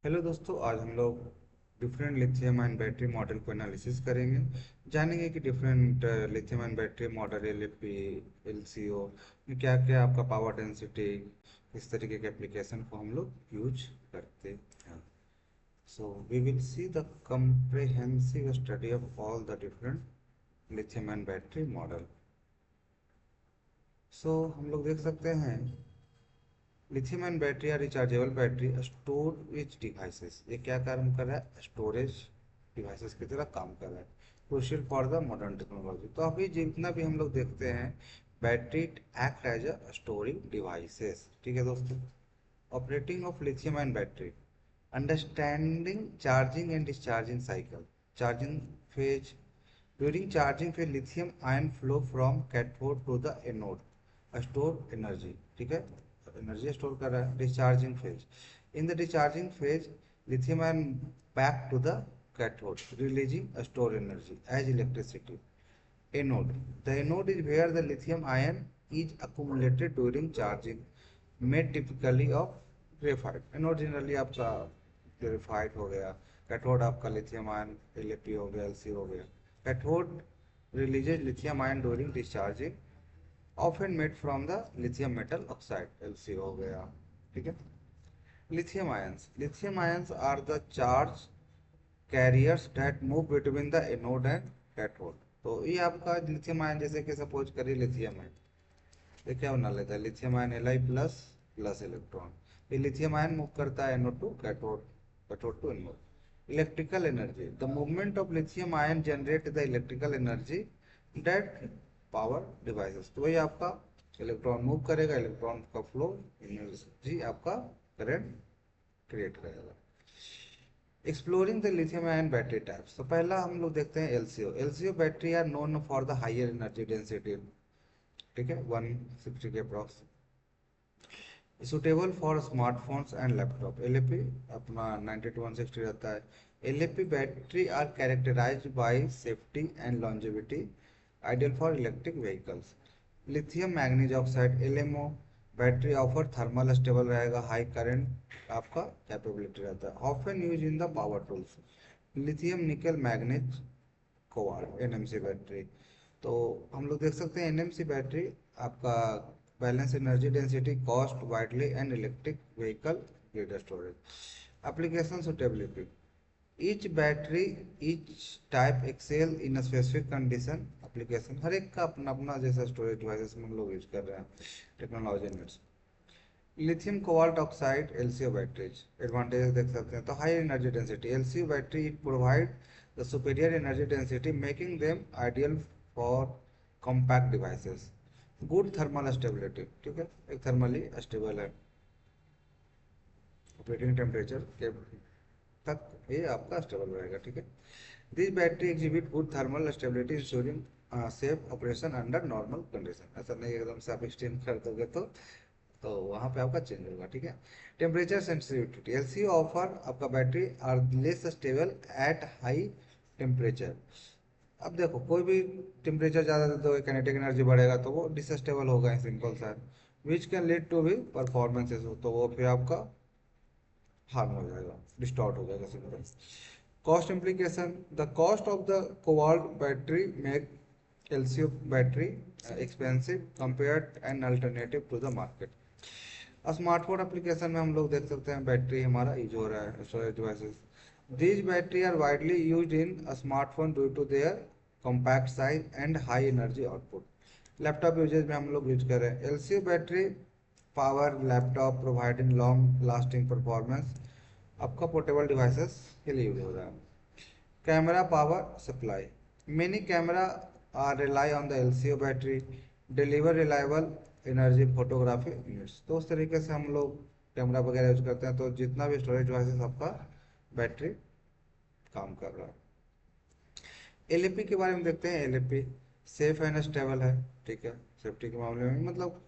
Hello दोस्तों, आज हम लोग different lithium ion battery model को एनालिसिस करेंगे। जानेंगे कि different lithium ion battery model LFP LCO में क्या क्या आपका पावर डेंसिटी, इस तरीके के एप्लीकेशन को हम लोग यूज करते हैं। So we will see the comprehensive study of all the different lithium ion battery model. हम लोग देख सकते हैं लिथियम आयन बैटरी या रिचार्जेबल बैटरी स्टोरेज डिवाइसेस, ये क्या काम कर रहा है? स्टोरेज डिवाइसेस की तरह काम कर रहा है, crucial for the modern technology. तो अभी जितना भी हम लोग देखते हैं, battery act as a storing devices. ठीक है दोस्तों। Operating of lithium ion battery, understanding charging and discharging cycle, charging phase. During charging phase lithium ion flow from cathode to the anode, store energy. ठीक है, energy store कर रहा है। Discharging phase, in the discharging phase lithium ion back to the cathode, releasing store energy as electricity. Anode, the anode is where the lithium ion is accumulated during charging, made typically of graphite. Anode generally आपका graphite हो गया, cathode आपका lithium ion LFP हो गया, LC हो गया। Cathode releases lithium ion during discharging, often made from the lithium metal oxide, LC हो गया। ठीक है। lithium ions are the charge carriers that move between the anode and cathode। तो ये आपका लिथियम आयन, जैसे कि सपोज करिए लिथियम है, ये क्या बना लेता है? Lithium ion Li plus plus electron. ये लिथियम आयन मूव करता है anode to cathode, cathode to anode. Electrical energy, the movement of lithium ion generate the electrical energy that power devices. तो वही आपका इलेक्ट्रॉन मूव करेगा, electron का flow energy आपका current create करेगा। Exploring the lithium ion battery types, तो पहला हम लोग देखते हैं LCO. LCO battery are known for the higher energy density. ठीक है, 160 के approx, suitable for smartphones and laptop. LFP अपना 90 to 160 रहता है। LFP battery are characterized by safety and longevity, ideal for electric vehicles. Lithium manganese oxide LMO battery offer thermal stable रहेगा, high current आपका capability रहता है, often use in the power tools. Lithium nickel manganese cobalt NMC battery, तो हम लोग देख सकते हैं एनएमसी बैटरी आपका balance energy density, cost widely and electric vehicle grid storage. Application suitability, each battery each type excel in specific condition. Application हर एक का अपना अपना जैसा स्टोरेज डिवाइसेस में हम लोग यूज कर रहे हैं, technology needs. Lithium cobalt oxide LCO batteries, advantage देख सकते हैं। तो high energy density, LCO battery it provide the superior energy density, making them ideal for compact devices. Good thermal stability, ठीक है, एक थर्मली स्टेबल है, ऑपरेटिंग टेम्परेचर के तक ये आपका स्टेबल रहेगा। ठीक है। This battery exhibit good thermal stability ensuring safe operation under normal condition. ऐसा नहीं एकदम से आप एक्सटेंड कर दोगे तो वहां पे आपका चेंज होगा। ठीक है। टेम्परेचर सेंसिटिविटी, एलसीओ ऑफर आपका battery are less stable at high temperature. अब देखो, कोई भी टेम्परेचर ज़्यादा दे तो काइनेटिक एनर्जी बढ़ेगा, तो वो डिसस्टेबल होगा, सिंपल सा है। विच कैन लीड टू भी परफॉर्मेंस, तो वो फिर आपका हार्म हो जाएगा, डिस्टॉर्ट हो जाएगा simple. Cost implication, the cost of the cobalt battery make LCO battery expensive compared and alternative to the market. Smartphone application में हम लोग देख सकते हैं बैटरी हमारा यूज हो रहा है, storage devices. These battery are widely use in smartphone due to their compact size and high energy output. Laptop usage में हम लोग यूज कर रहे हैं LCO battery, power laptop providing long lasting performance, आपका पोर्टेबल डिवाइसेस के लिए use हो रहा है। Camera power supply, many camera are rely on the LCO battery, deliver reliable energy photography units. तो उस तरीके से हम लोग कैमरा वगैरह यूज करते हैं, तो जितना भी स्टोरेज डिवाइसेस आपका बैटरी काम कर रहा है। एलएपी के बारे में देखते हैं। एलएपी सेफ एंड स्टेबल है, ठीक है, सेफ्टी के मामले में मतलब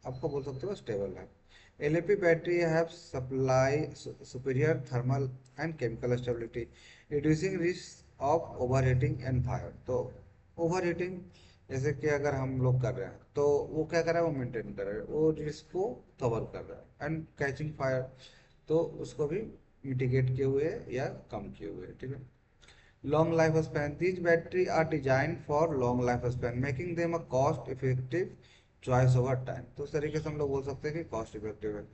आपको बोल सकते हो स्टेबल है। LFP battery have supply superior thermal and chemical stability, reducing risk of overheating and fire. तो ओवरहीटिंग जैसे कि अगर हम लोग कर रहे हैं तो वो क्या कर रहा है, वो मेंटेन कर रहा है, वो रिस्क को कवर कर रहा है। एंड कैचिंग फायर, तो उसको भी मिटिगेट किए हुए या कम किए हुए, ठीक है। Long life span, these battery are design for long life span making them a cost effective choice over time. तो उस तरीके से हम लोग बोल सकते हैं कि कॉस्ट इफेक्टिव है।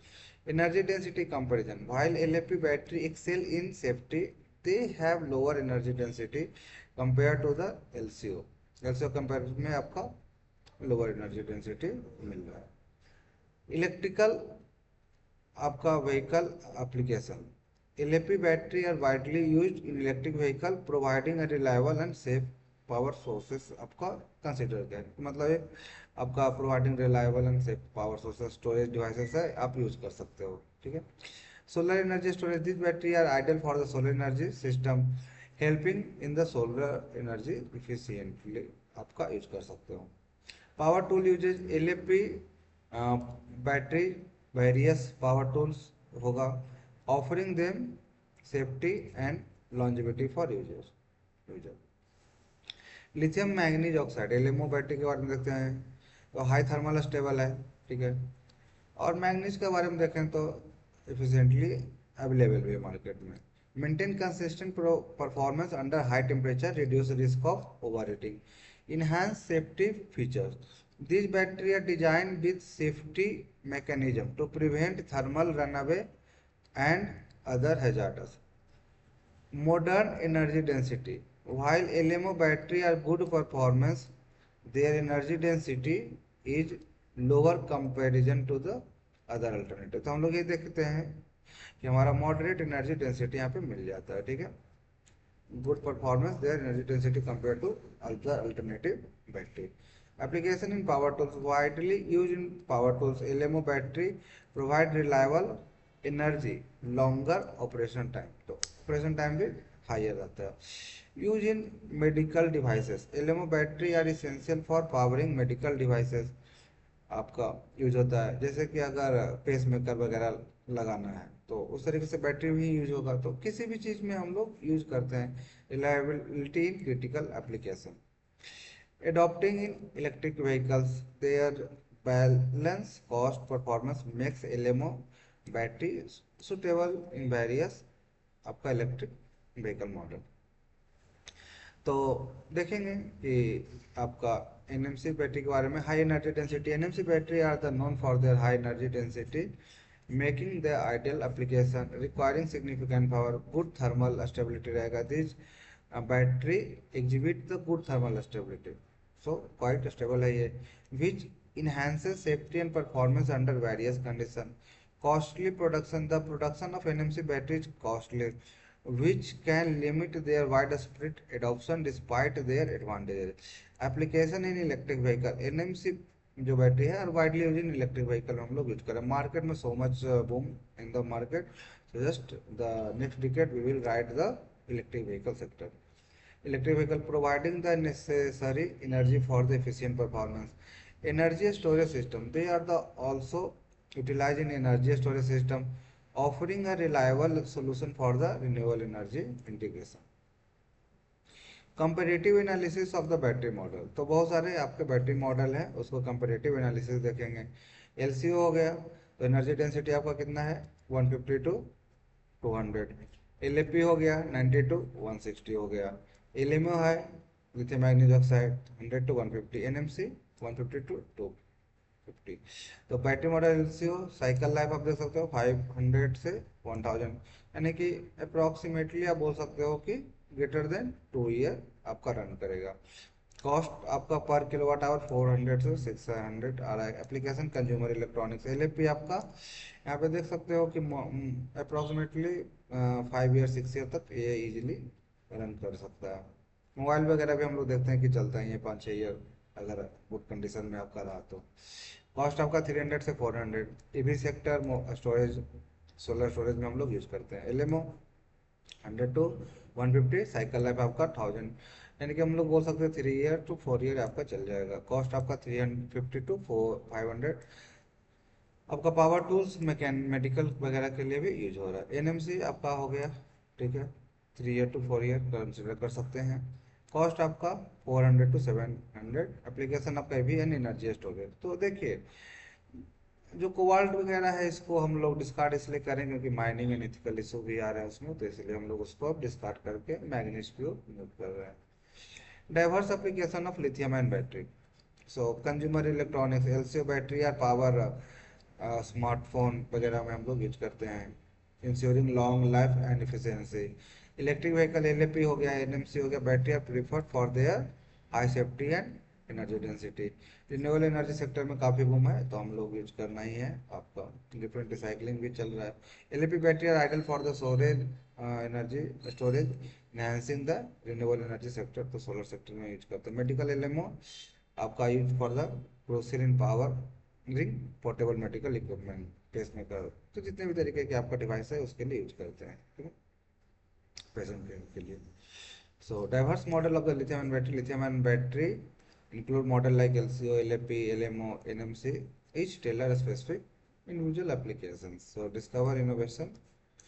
Energy density comparison, while LFP battery excel in safety, they have lower energy density compare to the LCO. LCO comparison में आपका लोअर एनर्जी डेंसिटी मिल रहा है। इलेक्ट्रिकल आपका vehicle application, LFP battery are widely used in electric vehicle providing a reliable and safe power sources. आपका consider करें मतलब एक आपका providing reliable and safe power sources storage devices है, आप यूज कर सकते हो, ठीक है। Solar energy storage, this battery are ideal for the solar energy system helping in the solar energy efficiently, आपका यूज कर सकते हो। Power tool usage, LFP battery various power tools होगा offering them safety and longevity for user. Lithium manganese oxide LMO battery के बारे में देखते हैं, तो हाई थर्मल स्टेबल है, ठीक है। और मैग्नीज के बारे में देखें तो एफिशिएंटली अवेलेबल भी है मार्केट में। Maintain consistent performance under high temperature, reduce risk of over heating, enhance safety features. These batteries are designed with safety mechanism to prevent thermal runaway and other hazards. Modern energy density. While LMO batteries are good performance, their energy density is lower comparison to the other alternative. तो हम लोग ये देखते हैं कि हमारा moderate energy density यहाँ पे मिल जाता है, ठीक है। good performance their energy density compared to other alternative battery. Application in power tools, widely used in power tools, LMO battery provide reliable energy, longer operation time, तो operation time भी higher रहता है। Use in medical devices, LMO battery are essential for powering medical devices, आपका use होता है। जैसे कि अगर पेस मेकर वगैरह लगाना है तो उस तरीके से बैटरी भी यूज होगा, तो किसी भी चीज में हम लोग यूज करते हैं। Reliability in critical application, adopting in electric vehicles, their balance cost performance makes LMO battery suitable in various आपका इलेक्ट्रिक व्हीकल मॉडल। तो देखेंगे कि आपका एनएमसी बैटरी के बारे में। High energy density, NMC battery are the known for their high energy density making the ideal application requiring significant power, good thermal stability रहेगा। This battery exhibit the good thermal stability, so quite stable है ये, which enhances safety and performance under various conditions. Costly production, the production of NMC batteries is costly, which can limit their widespread adoption despite their advantages. Application in electric vehicle, NMC जो battery है और widely use in electric vehicle में हम लोग use करें। Market में so much boom in the market, so just the next decade we will ride the electric vehicle sector. Electric vehicle providing the necessary energy for the efficient performance. Energy storage system, they are the also utilized in energy storage system offering a reliable solution for the renewable energy integration. Comparative analysis of the battery model, तो बहुत सारे आपके battery model हैं, उसको comparative analysis देखेंगे। LCO हो गया तो एनर्जी डेंसिटी आपका कितना है 150 टू 200। एलएफपी हो गया 90 टू 160 हो गया। एलएमओ है lithium manganese oxide 100 to 150। NMC 150 to 250। तो battery model LCO cycle life आप देख सकते हो 500 से 1000, यानी कि अप्रोक्सीमेटली आप बोल सकते हो कि ग्रेटर देन 2 ईयर आपका रन करेगा। कॉस्ट आपका पर किलोवाट आवर 400 से 600 आ रहा है। एप्लीकेशन कंज्यूमर इलेक्ट्रॉनिक्स, एलएफपी आपका यहाँ पे देख सकते हो कि अप्रोक्सीमेटली 5 ईयर 6 ईयर तक ये इजीली रन कर सकता है। मोबाइल वगैरह भी हम लोग देखते हैं कि चलता है ये 5-6 ईयर अगर गुड कंडीशन में आपका रहा तो। कॉस्ट आपका 300 से 400। EV sector storage solar storage में हम लोग यूज करते हैं। एलएमओ 100 टू 150, साइकिल लाइफ आपका 1000, यानी कि हम लोग बोल सकते हैं 3 ईयर टू 4 ईयर आपका चल जाएगा। कॉस्ट आपका 350 टू 500। आपका पावर टूल्स मेडिकल वगैरह के लिए भी यूज हो रहा है। एनएमसी आपका हो गया, ठीक है, 3 ईयर टू 4 ईयर कंसिडर कर सकते हैं। कॉस्ट आपका 400 टू 700। एप्लीकेशन आपका भी एन एनर्जी स्टोरेज। तो देखिए जो कोबाल्ट वगैरह है इसको हम लोग डिस्कार्ड इसलिए करें क्योंकि माइनिंग एंड इथिकल इशू भी आ रहे हैं उसमें, तो इसलिए हम लोग उसको अब डिस्कार्ड करके मैग्नीज को यूज कर रहे हैं। Diverse application of lithium ion battery. So consumer electronics LCO battery या पावर स्मार्टफोन वगैरह में हम लोग यूज करते हैं। Ensuring long life and efficiency. Electric vehicle LFP हो गया, एनएमसी हो गया, battery are preferred for their high safety and energy density. Renewable energy sector में काफ़ी बूम है तो हम लोग यूज करना ही है आपका। डिफरेंट रिसाइकलिंग भी चल रहा है। LFP battery are ideal for the storage energy storage enhancing the renewable energy sector, तो सोलर सेक्टर में यूज करते हैं। मेडिकल एलएमओ आपका use for the proceed in powering portable medical equipment pacemaker, तो जितने भी तरीके के आपका डिवाइस है उसके लिए यूज करते हैं, ठीक है, पेशेंट के लिए। So diverse model of the lithium ion battery include model like LCO, LFP, LMO, NMC, each tailor specific individual applications. So discover innovation,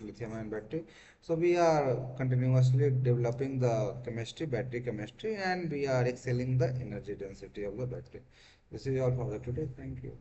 lithium ion battery. So we are continuously developing the chemistry, battery chemistry, and we are excelling the energy density of the battery. This is all for the today. Thank you.